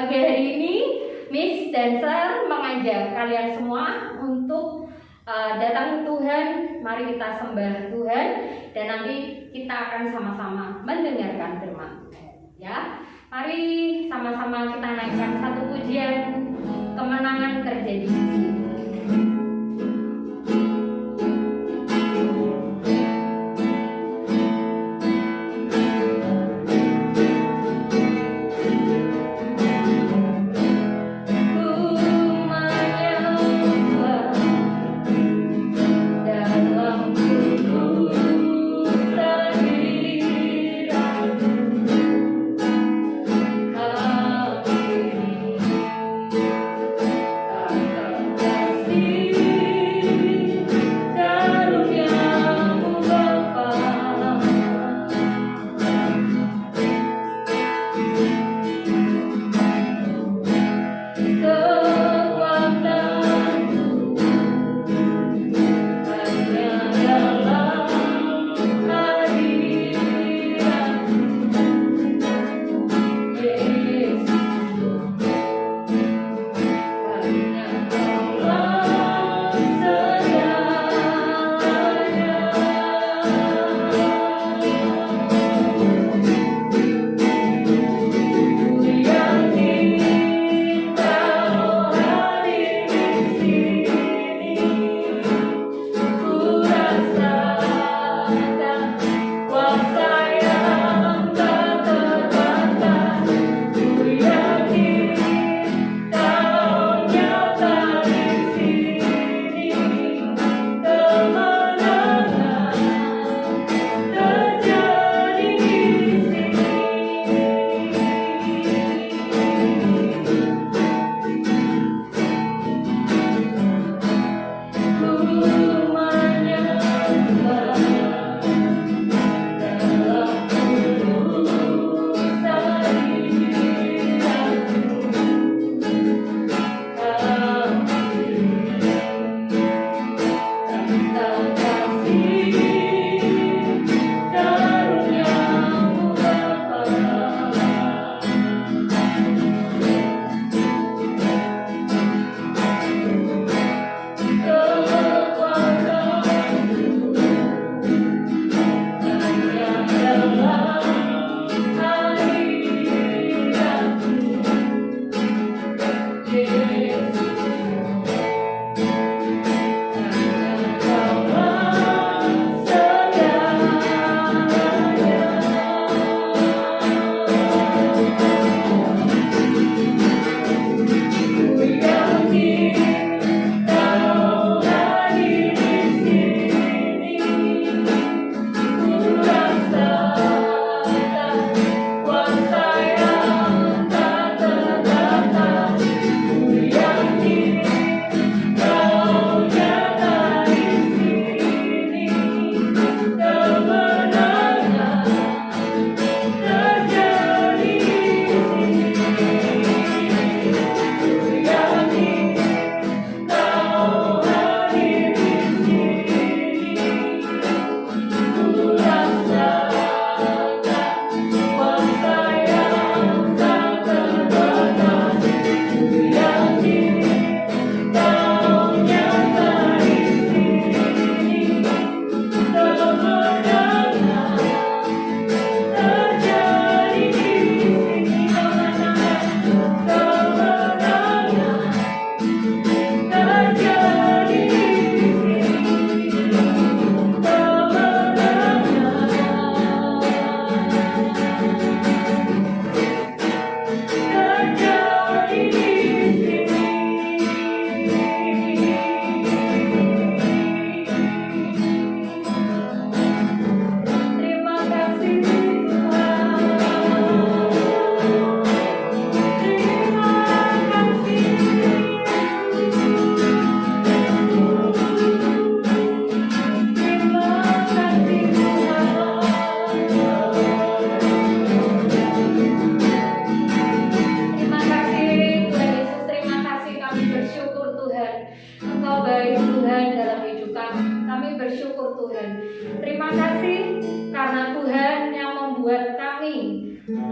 Pagi hari ini Miss Dancer mengajak kalian semua untuk datang Tuhan. Mari kita sembah Tuhan dan nanti kita akan sama-sama mendengarkan firman Tuhan. Ya, mari sama-sama kita naikkan satu pujian, kemenangan terjadi di sini.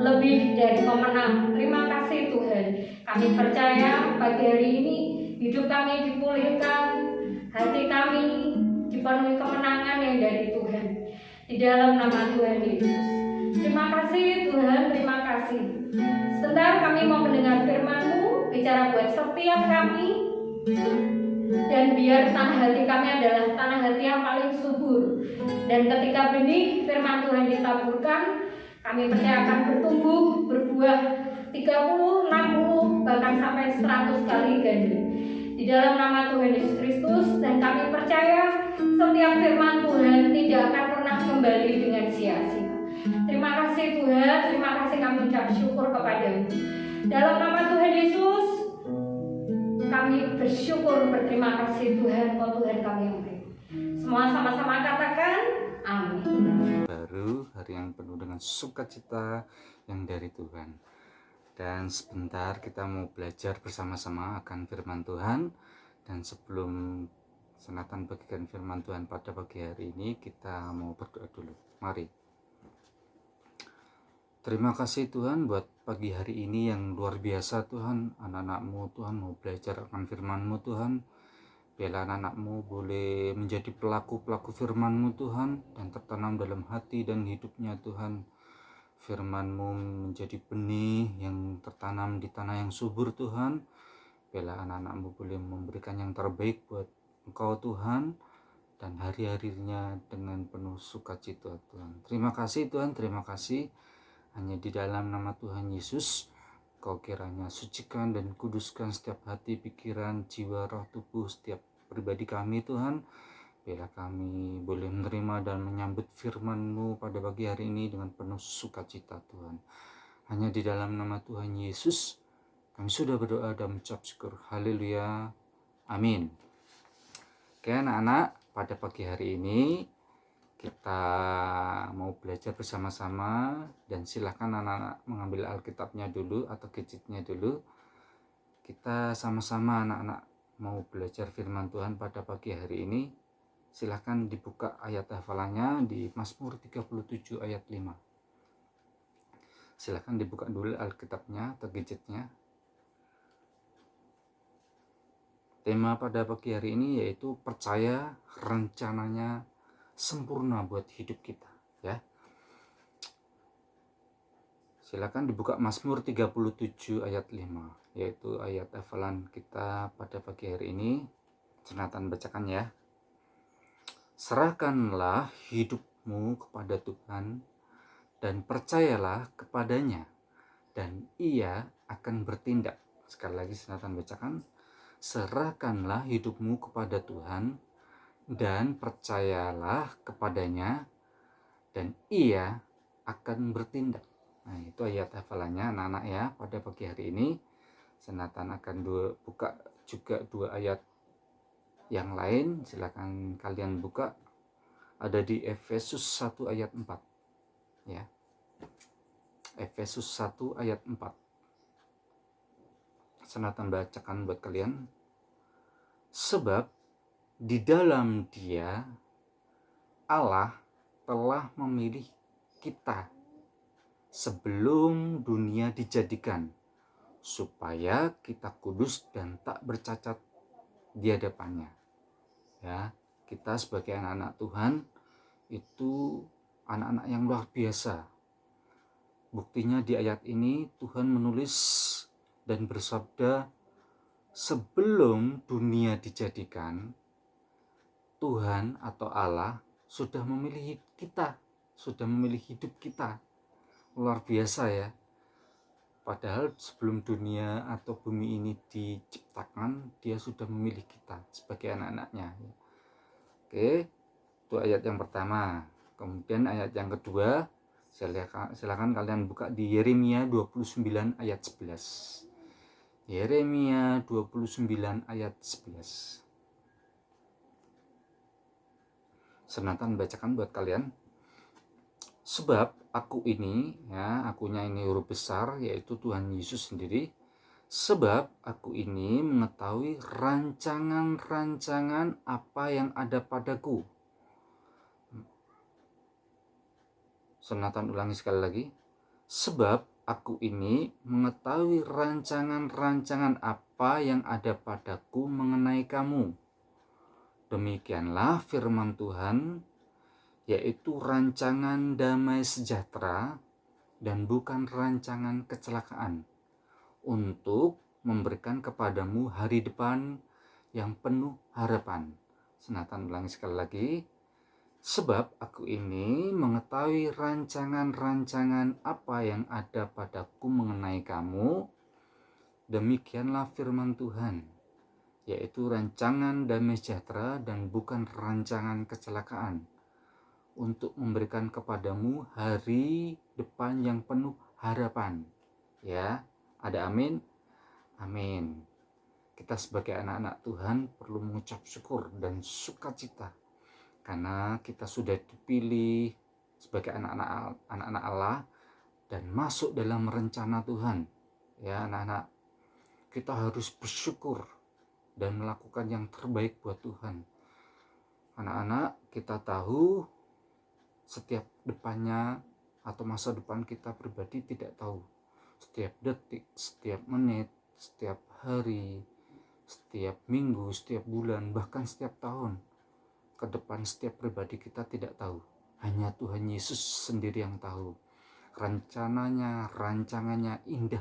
lebih dari pemenang. Terima kasih Tuhan. Kami percaya pagi hari ini hidup kami dipulihkan, hati kami dipenuhi kemenangan yang dari Tuhan. Di dalam nama Tuhan Yesus. Terima kasih Tuhan, terima kasih. Sebentar kami mau mendengar firman-Mu, bicara buat setiap kami. Dan biar tanah hati kami adalah tanah hati yang paling subur. Dan ketika benih firman Tuhan ditaburkan, kami percaya akan bertumbuh, berbuah 30, 60, bahkan sampai 100 kali ganda. Di dalam nama Tuhan Yesus Kristus, dan kami percaya setiap firman Tuhan tidak akan pernah kembali dengan sia-sia. Terima kasih Tuhan, terima kasih kami ucap syukur kepada-Mu. Dalam nama Tuhan Yesus, kami bersyukur, berterima kasih Tuhan, oh Tuhan kami yang baik. Semua sama-sama katakan, amin. Baru hari yang penuh dengan sukacita yang dari Tuhan. Dan sebentar kita mau belajar bersama-sama akan firman Tuhan. Dan sebelum Senatan bagikan firman Tuhan pada pagi hari ini, kita mau berdoa dulu. Mari. Terima kasih Tuhan buat pagi hari ini yang luar biasa Tuhan. Anak-anak-Mu Tuhan mau belajar akan firman-Mu Tuhan. Biarlah anak-anak-Mu boleh menjadi pelaku-pelaku firman-Mu Tuhan, dan tertanam dalam hati dan hidupnya Tuhan. Firman-Mu menjadi benih yang tertanam di tanah yang subur Tuhan. Biarlah anak-anak-Mu boleh memberikan yang terbaik buat Engkau Tuhan, dan hari-harinya dengan penuh sukacita Tuhan. Terima kasih Tuhan, terima kasih. Hanya di dalam nama Tuhan Yesus, Kau kiranya sucikan dan kuduskan setiap hati, pikiran, jiwa, roh, tubuh setiap pribadi kami Tuhan. Biarlah kami boleh menerima dan menyambut firman-Mu pada pagi hari ini dengan penuh sukacita Tuhan. Hanya di dalam nama Tuhan Yesus kami sudah berdoa dan mengucap syukur. Haleluya. Amin. Oke anak-anak, pada pagi hari ini kita mau belajar bersama-sama, dan silakan anak-anak mengambil Alkitabnya dulu atau gadgetnya dulu. Kita sama-sama anak-anak mau belajar firman Tuhan pada pagi hari ini. Silakan dibuka ayat hafalannya di Mazmur 37 ayat 5. Silakan dibuka dulu Alkitabnya atau gadgetnya. Tema pada pagi hari ini yaitu percaya rencananya sempurna buat hidup kita, ya. Silakan dibuka Mazmur 37 ayat 5, yaitu ayat hafalan kita pada pagi hari ini. Senatan bacakan ya. Serahkanlah hidupmu kepada Tuhan dan percayalah kepadanya, dan Ia akan bertindak. Sekali lagi Senatan bacakan. Serahkanlah hidupmu kepada Tuhan dan percayalah kepadanya, dan Ia akan bertindak. Nah, itu ayat hafalannya anak-anak ya pada pagi hari ini. Senatan akan buka juga dua ayat yang lain. Silakan kalian buka. Ada di Efesus 1 ayat 4. Ya. Efesus 1 ayat 4. Senatan bacakan buat kalian. Sebab di dalam Dia Allah telah memilih kita sebelum dunia dijadikan, supaya kita kudus dan tak bercacat di hadapannya. Ya, kita sebagai anak-anak Tuhan itu anak-anak yang luar biasa. Buktinya di ayat ini Tuhan menulis dan bersabda, sebelum dunia dijadikan, Tuhan atau Allah sudah memilih kita, sudah memilih hidup kita. Luar biasa ya. Padahal sebelum dunia atau bumi ini diciptakan, Dia sudah memilih kita sebagai anak-anaknya. Oke, itu ayat yang pertama. Kemudian ayat yang kedua, silakan kalian buka di Yeremia 29 ayat 11. Yeremia 29 ayat 11. Senatan bacakan buat kalian. Sebab aku ini, ya, akunya ini huruf besar, yaitu Tuhan Yesus sendiri. Sebab aku ini mengetahui rancangan-rancangan apa yang ada padaku. Senatan ulangi sekali lagi. Sebab Aku ini mengetahui rancangan-rancangan apa yang ada padaku mengenai kamu. Demikianlah firman Tuhan, yaitu rancangan damai sejahtera dan bukan rancangan kecelakaan, untuk memberikan kepadamu hari depan yang penuh harapan. Nathan ulangi sekali lagi. Sebab aku ini mengetahui rancangan-rancangan apa yang ada padaku mengenai kamu. Demikianlah firman Tuhan, yaitu rancangan damai sejahtera dan bukan rancangan kecelakaan, untuk memberikan kepadamu hari depan yang penuh harapan. Ya, ada amin? Amin. Kita sebagai anak-anak Tuhan perlu mengucap syukur dan sukacita karena kita sudah dipilih sebagai anak-anak Allah dan masuk dalam rencana Tuhan. Ya, anak-anak, kita harus bersyukur dan melakukan yang terbaik buat Tuhan. Anak-anak, kita tahu setiap depannya atau masa depan kita pribadi tidak tahu. Setiap detik, setiap menit, setiap hari, setiap minggu, setiap bulan, bahkan setiap tahun ke depan setiap pribadi kita tidak tahu. Hanya Tuhan Yesus sendiri yang tahu. Rancangannya indah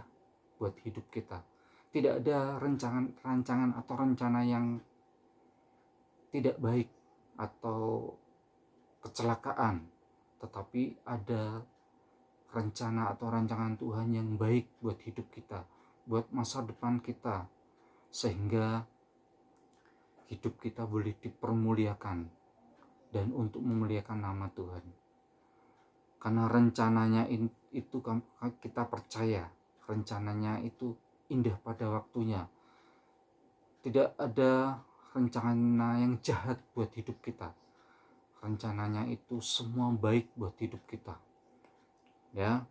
buat hidup kita. Tidak ada rancangan atau rencana yang tidak baik atau kecelakaan, tetapi ada rencana atau rancangan Tuhan yang baik buat hidup kita, buat masa depan kita, sehingga hidup kita boleh dipermuliakan dan untuk memuliakan nama Tuhan. Karena rencananya itu kita percaya, rencananya itu indah pada waktunya. Tidak ada rencana yang jahat buat hidup kita. Rencananya itu semua baik buat hidup kita. Ya,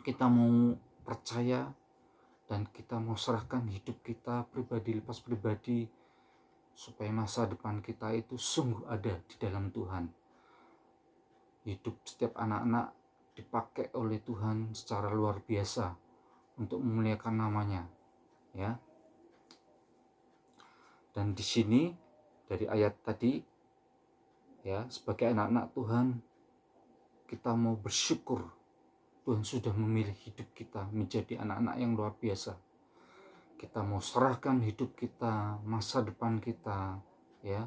kita mau percaya dan kita mau serahkan hidup kita pribadi lepas pribadi, supaya masa depan kita itu sungguh ada di dalam Tuhan. Hidup setiap anak-anak dipakai oleh Tuhan secara luar biasa untuk memuliakan namanya, ya. Dan di sini dari ayat tadi, ya, sebagai anak-anak Tuhan, kita mau bersyukur Tuhan sudah memilih hidup kita menjadi anak-anak yang luar biasa. Kita mau serahkan hidup kita, masa depan kita, ya,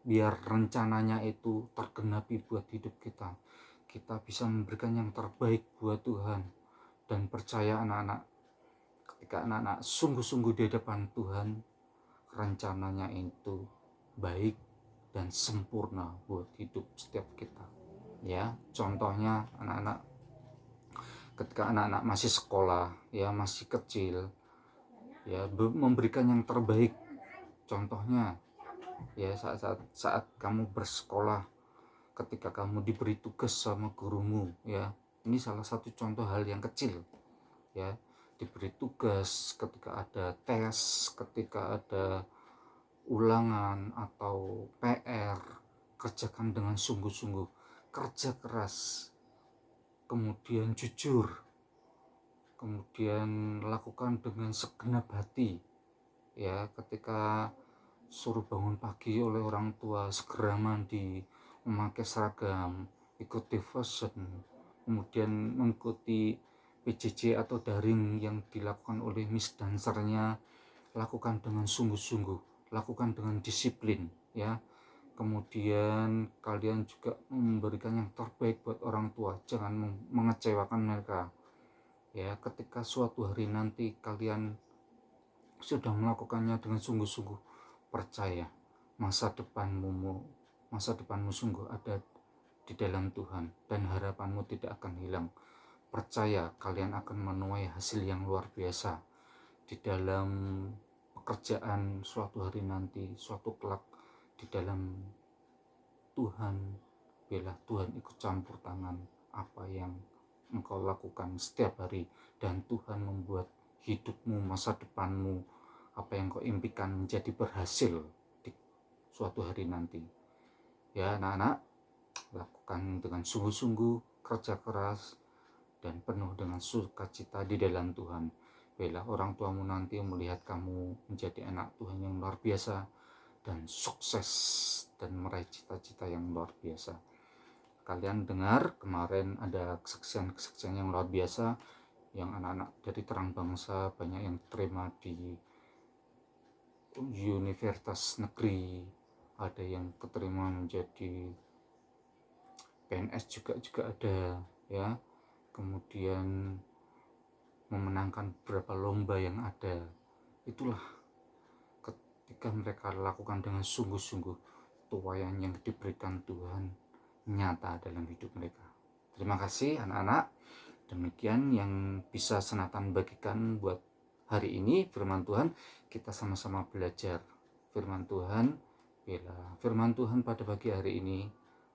biar rencananya itu tergenapi buat hidup kita. Kita bisa memberikan yang terbaik buat Tuhan. Dan percaya anak-anak, ketika anak-anak sungguh-sungguh di depan Tuhan, rencananya itu baik dan sempurna buat hidup setiap kita. Ya, contohnya anak-anak, ketika anak-anak masih sekolah, ya, masih kecil, ya, memberikan yang terbaik. Contohnya, ya, saat kamu bersekolah, ketika kamu diberi tugas sama gurumu, ya, ini salah satu contoh hal yang kecil, ya, diberi tugas, ketika ada tes, ketika ada ulangan atau PR, kerjakan dengan sungguh-sungguh, kerja keras, kemudian jujur, kemudian lakukan dengan segenap hati. Ya, ketika suruh bangun pagi oleh orang tua, segera mandi, memakai seragam, ikut devotion, kemudian mengikuti PJJ atau daring yang dilakukan oleh Miss Dancernya, lakukan dengan sungguh-sungguh, lakukan dengan disiplin, ya. Kemudian kalian juga memberikan yang terbaik buat orang tua, jangan mengecewakan mereka. Ya, ketika suatu hari nanti kalian sudah melakukannya dengan sungguh-sungguh, percaya masa depanmu sungguh ada di dalam Tuhan dan harapanmu tidak akan hilang. Percaya kalian akan menuai hasil yang luar biasa di dalam pekerjaan suatu hari nanti, suatu kelak di dalam Tuhan. Bila Tuhan ikut campur tangan apa yang engkau lakukan setiap hari, dan Tuhan membuat hidupmu, masa depanmu, apa yang kau impikan menjadi berhasil di suatu hari nanti. Ya, anak-anak, lakukan dengan sungguh-sungguh, kerja keras, dan penuh dengan sukacita di dalam Tuhan. Biarlah orang tuamu nanti melihat kamu menjadi anak Tuhan yang luar biasa dan sukses dan meraih cita-cita yang luar biasa. Kalian dengar kemarin ada kesaksian-kesaksian yang luar biasa, yang anak-anak dari Terang Bangsa banyak yang terima di universitas negeri, ada yang keterima menjadi PNS juga ada ya, kemudian memenangkan beberapa lomba yang ada. Itulah ketika mereka lakukan dengan sungguh-sungguh, tuayan yang diberikan Tuhan nyata dalam hidup mereka. Terima kasih anak-anak. Demikian yang bisa Senatan bagikan buat hari ini. Firman Tuhan, kita sama-sama belajar firman Tuhan. Bila firman Tuhan pada pagi hari ini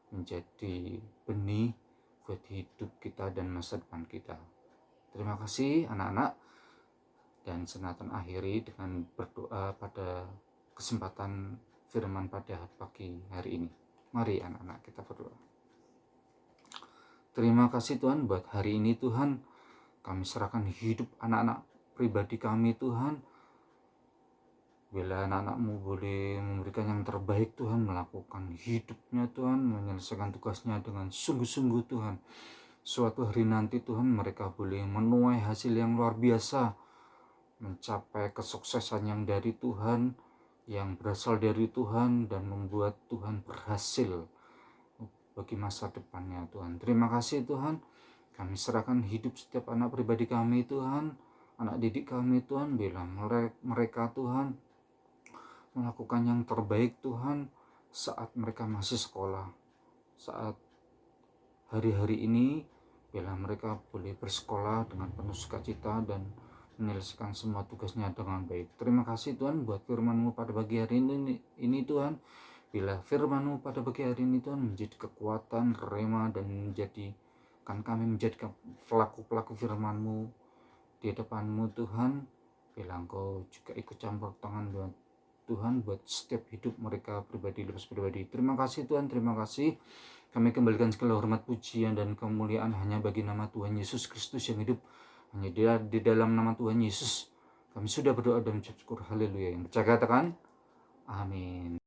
menjadi benih buat hidup kita dan masa depan kita. Terima kasih anak-anak, dan Senatan akhiri dengan berdoa pada kesempatan firman pada pagi hari ini. Mari anak-anak kita berdoa. Terima kasih Tuhan buat hari ini Tuhan. Kami serahkan hidup anak-anak pribadi kami Tuhan. Bila anak-anakmu boleh memberikan yang terbaik Tuhan, melakukan hidupnya Tuhan, menyelesaikan tugasnya dengan sungguh-sungguh Tuhan. Suatu hari nanti Tuhan mereka boleh menuai hasil yang luar biasa, mencapai kesuksesan yang dari Tuhan, yang berasal dari Tuhan, dan membuat Tuhan berhasil bagi masa depannya Tuhan. Terima kasih Tuhan. Kami serahkan hidup setiap anak pribadi kami Tuhan, anak didik kami Tuhan, bila mereka Tuhan melakukan yang terbaik Tuhan saat mereka masih sekolah, saat hari-hari ini, bila mereka boleh bersekolah dengan penuh sukacita dan menyelesaikan semua tugasnya dengan baik. Terima kasih Tuhan buat firman-Mu pada pagi hari ini Tuhan. Bila firman-Mu pada pagi hari ini Tuhan menjadi kekuatan, rema, dan menjadikan kami menjadi pelaku-pelaku firman-Mu di depan-Mu Tuhan. Bila Engkau juga ikut campur tangan buat Tuhan buat setiap hidup mereka pribadi lepas pribadi. Terima kasih Tuhan, terima kasih. Kami kembalikan segala hormat, pujian, dan kemuliaan hanya bagi nama Tuhan Yesus Kristus yang hidup. Hanya di dalam nama Tuhan Yesus kami sudah berdoa dan mengucap syukur. Haleluya. Yang percaya katakan amin.